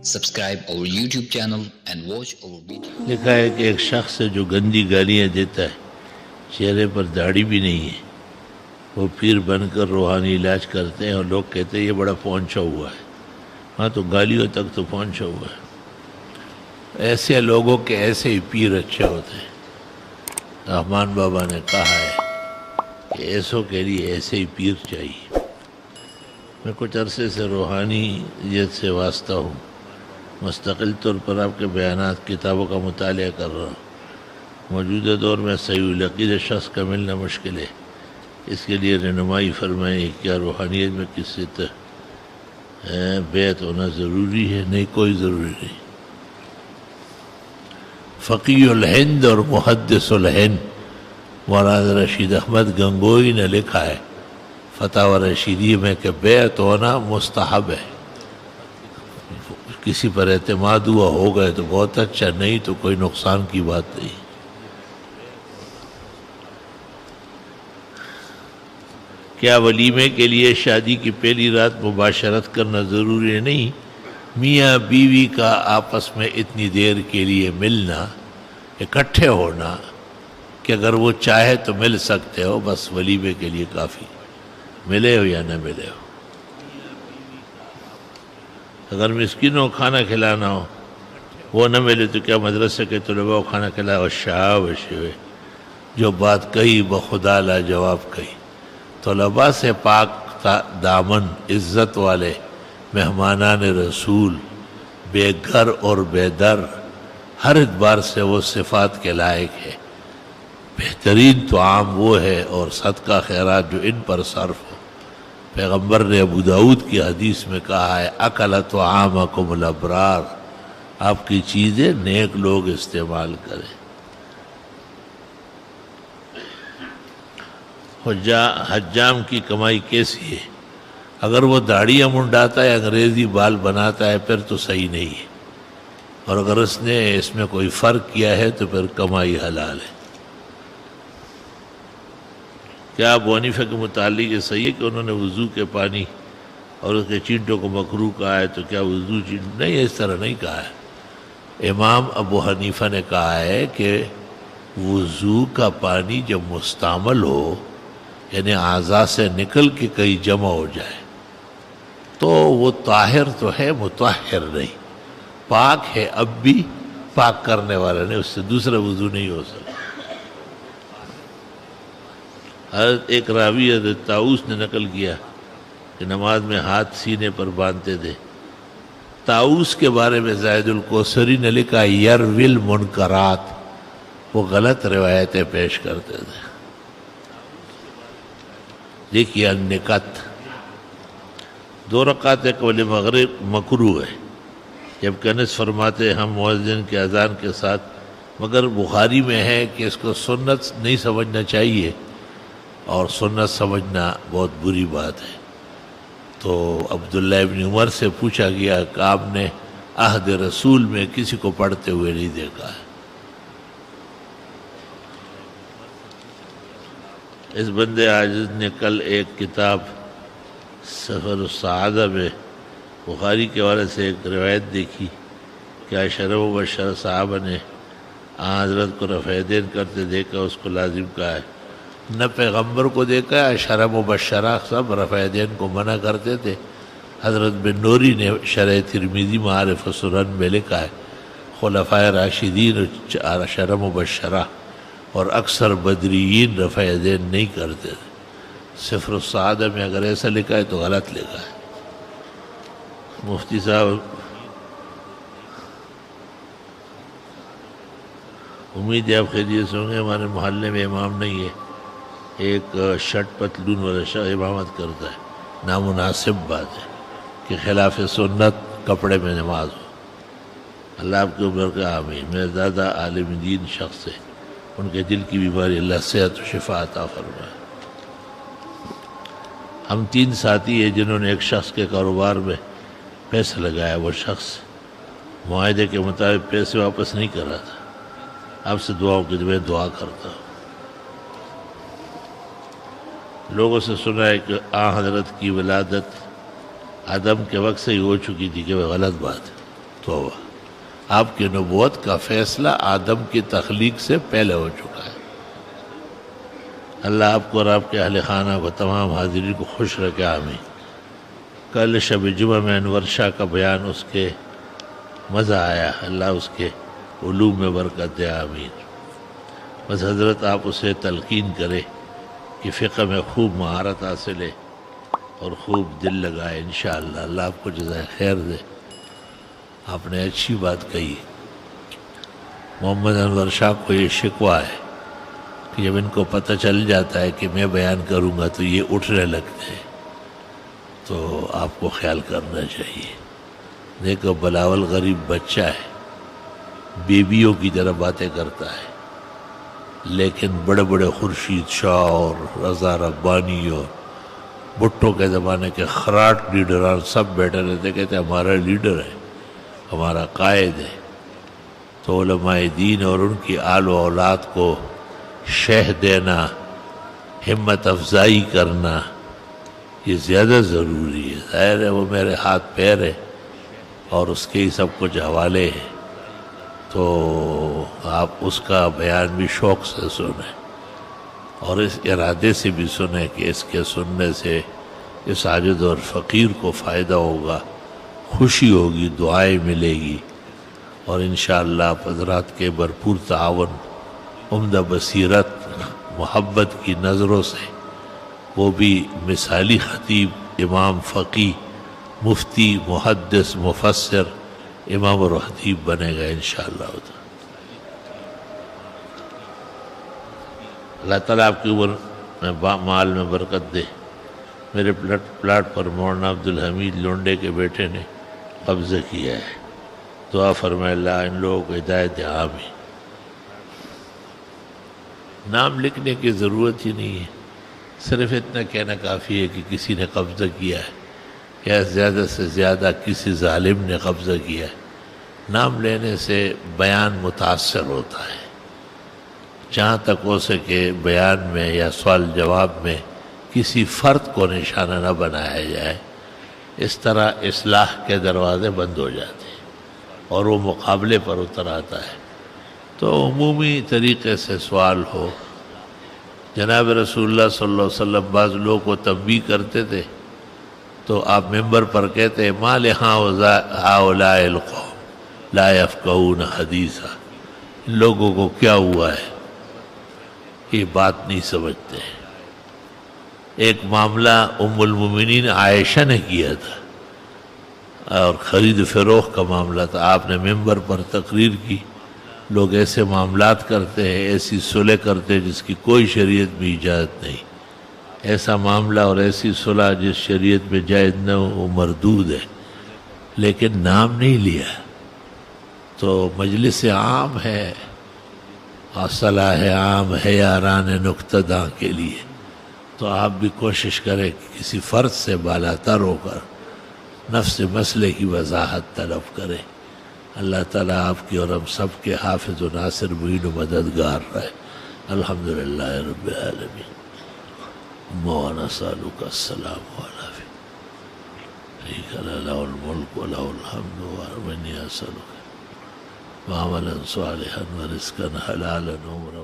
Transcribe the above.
Subscribe our YouTube channel and watch our video. لکھا ہے کہ ایک شخص ہے جو گندی گالیاں دیتا ہے، چہرے پر داڑھی بھی نہیں ہے، وہ پیر بن کر روحانی علاج کرتے ہیں اور لوگ کہتے ہیں یہ بڑا پہنچا ہوا ہے. ہاں تو گالیوں تک تو پہنچا ہوا ہے. ایسے لوگوں کے ایسے ہی پیر اچھے ہوتے ہیں. رحمان بابا نے کہا ہے کہ ایسوں کے لیے ایسے ہی پیر چاہیے. میں کچھ عرصے سے روحانیت سے واسطہ ہوں، مستقل طور پر آپ کے بیانات کتابوں کا مطالعہ کر رہا ہوں. موجودہ دور میں صحیح العقیدہ شخص کا ملنا مشکل ہے. اس کے لیے رہنمائی فرمائیں. کیا روحانیت میں کسی بیعت ہونا ضروری ہے؟ نہیں، کوئی ضروری نہیں. فقیہ الہند اور محدث الہند مولانا رشید احمد گنگوئی نے لکھا ہے فتاوی رشیدی میں کہ بیعت ہونا مستحب ہے. کسی پر اعتماد ہوا ہو گئے تو بہت اچھا، نہیں تو کوئی نقصان کی بات نہیں. کیا ولیمے کے لیے شادی کی پہلی رات مباشرت کرنا ضروری ہے؟ نہیں. میاں بیوی کا آپس میں اتنی دیر کے لیے ملنا، اکٹھے ہونا کہ اگر وہ چاہے تو مل سکتے ہو، بس ولیمے کے لیے کافی. ملے ہو یا نہ ملے ہو. اگر مسکینوں کو کھانا کھلانا ہو، وہ نہ ملے تو کیا مدرسے کے طلباء کو کھانا کھلاؤ؟ شاباش، جو بات کہی بخدا لاجواب کہی. طلباء سے پاک دامن، عزت والے مہمانان رسول، بے گھر اور بے در، ہر اعتبار سے وہ صفات کے لائق ہے. بہترین طعام وہ ہے اور صدقہ خیرات جو ان پر صرف ہو. پیغمبر نے ابو داؤد کی حدیث میں کہا ہے اکل طعامکم الابرار، آپ کی چیزیں نیک لوگ استعمال کریں. حجام کی کمائی کیسی ہے؟ اگر وہ داڑیاں منڈاتا ہے، انگریزی بال بناتا ہے، پھر تو صحیح نہیں ہے. اور اگر اس نے اس میں کوئی فرق کیا ہے تو پھر کمائی حلال ہے. کیا ابو حنیفہ کے متعلق یہ صحیح ہے کہ انہوں نے وضو کے پانی اور اس کے چینٹوں کو مکروہ کہا ہے؟ تو کیا وضو چینٹ؟ نہیں، اس طرح نہیں کہا ہے. امام ابو حنیفہ نے کہا ہے کہ وضو کا پانی جب مستعمل ہو، یعنی اعضاء سے نکل کے کہیں جمع ہو جائے تو وہ طاہر تو ہے، مطہر نہیں. پاک ہے، اب بھی پاک کرنے والا نہیں، اس سے دوسرا وضو نہیں ہو سکتا. حضرت ایک راوی حضرت طاؤس نے نقل کیا کہ نماز میں ہاتھ سینے پر باندھتے تھے. طاؤس کے بارے میں زاہد الکوثری نے لکھا یروی المنکرات، وہ غلط روایتیں پیش کرتے تھے. دیکھیے النکت، 2 رکعت قبل مغرب مکروہ ہے، جبکہ انس فرماتے ہم مؤذن کے اذان کے ساتھ، مگر بخاری میں ہے کہ اس کو سنت نہیں سمجھنا چاہیے اور سنت سمجھنا بہت بری بات ہے. تو عبداللہ ابن عمر سے پوچھا گیا کہ آپ نے عہد رسول میں کسی کو پڑھتے ہوئے نہیں دیکھا ہے. اس بندے عاجز نے کل ایک کتاب سفر السعادہ میں بخاری کے حوالے سے ایک روایت دیکھی کہ عشرہ مبشرہ صحابہ نے حضرت کو رفع دین کرتے دیکھا، اس کو لازم کہا ہے. نہ پیغمبر کو دیکھا ہے، عشرہ مبشرہ سب رفع دین کو منع کرتے تھے. حضرت بن نوری نے شرح ترمذی معارف السنن میں لکھا ہے خلفائے راشدین عشرہ مبشرہ اور اکثر بدریین رفع دین نہیں کرتے تھے. سفر السعادہ میں اگر ایسا لکھا ہے تو غلط لکھا ہے. مفتی صاحب، امید ہے آپ خیریت سے ہوں گے. ہمارے محلے میں امام نہیں ہے، ایک شرٹ پتلون والا شخص امامت کرتا ہے. نامناسب بات ہے کہ خلاف سنت کپڑے میں نماز ہو. اللہ آپ کے عمر کا آمین. میرے دادا عالم دین شخص ہے، ان کے دل کی بیماری اللہ صحت و شفا عطا فرمائے. ہم 3 ساتھی ہیں جنہوں نے ایک شخص کے کاروبار میں پیسہ لگایا. وہ شخص معاہدے کے مطابق پیسے واپس نہیں کر رہا تھا. آپ سے دعاؤں کے لیے دعا کرتا ہوں. لوگوں سے سنا ہے کہ حضرت کی ولادت آدم کے وقت سے ہی ہو چکی تھی، کہ وہ غلط بات ہے. توبہ، آپ کی نبوت کا فیصلہ آدم کی تخلیق سے پہلے ہو چکا ہے۔ اللہ آپ کو اور آپ کے اہل خانہ کو، تمام حاضرین کو خوش رکھے، آمین۔ کل شب جمعہ میں انور شاہ کا بیان، اس کے مزہ آیا، اللہ اس کے علوم میں برکت دے، آمین۔ بس حضرت آپ اسے تلقین کرے کہ فقہ میں خوب مہارت حاصل ہے اور خوب دل لگائے، انشاءاللہ اللہ آپ کو جزائے خیر دے۔ آپ نے اچھی بات کہی۔ محمد انور شاہ کو یہ شکوہ ہے کہ جب ان کو پتہ چل جاتا ہے کہ میں بیان کروں گا تو یہ اٹھنے لگتے ہیں، تو آپ کو خیال کرنا چاہیے۔ دیکھو بلاول غریب بچہ ہے، بیبیوں کی طرح باتیں کرتا ہے، لیکن بڑے بڑے خورشید شاہ اور رضا ربانی اور بھٹو کے زمانے کے خراٹ لیڈران سب بیٹھے رہتے، کہتے ہمارا لیڈر ہے، ہمارا قائد ہے۔ تو علماء دین اور ان کی آل و اولاد کو شہ دینا، ہمت افزائی کرنا، یہ زیادہ ضروری ہے۔ ظاہر ہے وہ میرے ہاتھ پیر ہے اور اس کے ہی سب کچھ حوالے ہیں، تو آپ اس کا بیان بھی شوق سے سنیں اور اس ارادے سے بھی سنیں کہ اس کے سننے سے اس عاجز اور فقیر کو فائدہ ہوگا، خوشی ہوگی، دعائیں ملے گی، اور انشاءاللہ آپ حضرات کے بھرپور تعاون، عمدہ بصیرت، محبت کی نظروں سے وہ بھی مثالی خطیب، امام، فقی، مفتی، محدث، مفسر، امام اور خطیب بنے گا انشاءاللہ۔ اللہ تعالیٰ آپ کی عمر میں مال میں برکت دے۔ میرے پلاٹ پر مولانا عبدالحمید لونڈے کے بیٹے نے قبضہ کیا ہے، دعا فرمائے اللہ ان لوگوں کو ہدایت دے، آمین۔ نام لکھنے کی ضرورت ہی نہیں ہے، صرف اتنا کہنا کافی ہے کہ کسی نے قبضہ کیا ہے یا زیادہ سے زیادہ کسی ظالم نے قبضہ کیا ہے۔ نام لینے سے بیان متاثر ہوتا ہے، جہاں تک ہو سکے بیان میں یا سوال جواب میں کسی فرد کو نشانہ نہ بنایا جائے، اس طرح اصلاح کے دروازے بند ہو جاتے ہیں اور وہ مقابلے پر اتر آتا ہے۔ تو عمومی طریقے سے سوال ہو۔ جناب رسول اللہ صلی اللہ علیہ وسلم بعض لوگوں کو تنبیہ کرتے تھے تو آپ ممبر پر کہتے ما لہؤلاء القوم لا یفقہون حدیثا، لوگوں کو کیا ہوا ہے، یہ بات نہیں سمجھتے۔ ایک معاملہ ام المومنین عائشہ نے کیا تھا اور خرید فروخت کا معاملہ تھا، آپ نے ممبر پر تقریر کی، لوگ ایسے معاملات کرتے ہیں، ایسی صلح کرتے ہیں جس کی کوئی شریعت میں اجازت نہیں، ایسا معاملہ اور ایسی صلح جس شریعت میں جائز نہ ہو وہ مردود ہے، لیکن نام نہیں لیا۔ تو مجلس عام ہے اور صلاح عام ہے یاران نکتہ داں کے لیے، تو آپ بھی کوشش کریں کہ کسی فرد سے بالاتر ہو کر نفس مسئلے کی وضاحت طلب کریں۔ اللہ تعالیٰ آپ کی اور ہم سب کے حافظ و ناصر معین و مددگار رہے۔ الحمدللہ رب العالمین۔ مولانا سالک السلام علیکم لہ الملک و لہ الحمد ومن اسألک وعملا صالحا ورزقا حلالا عمرا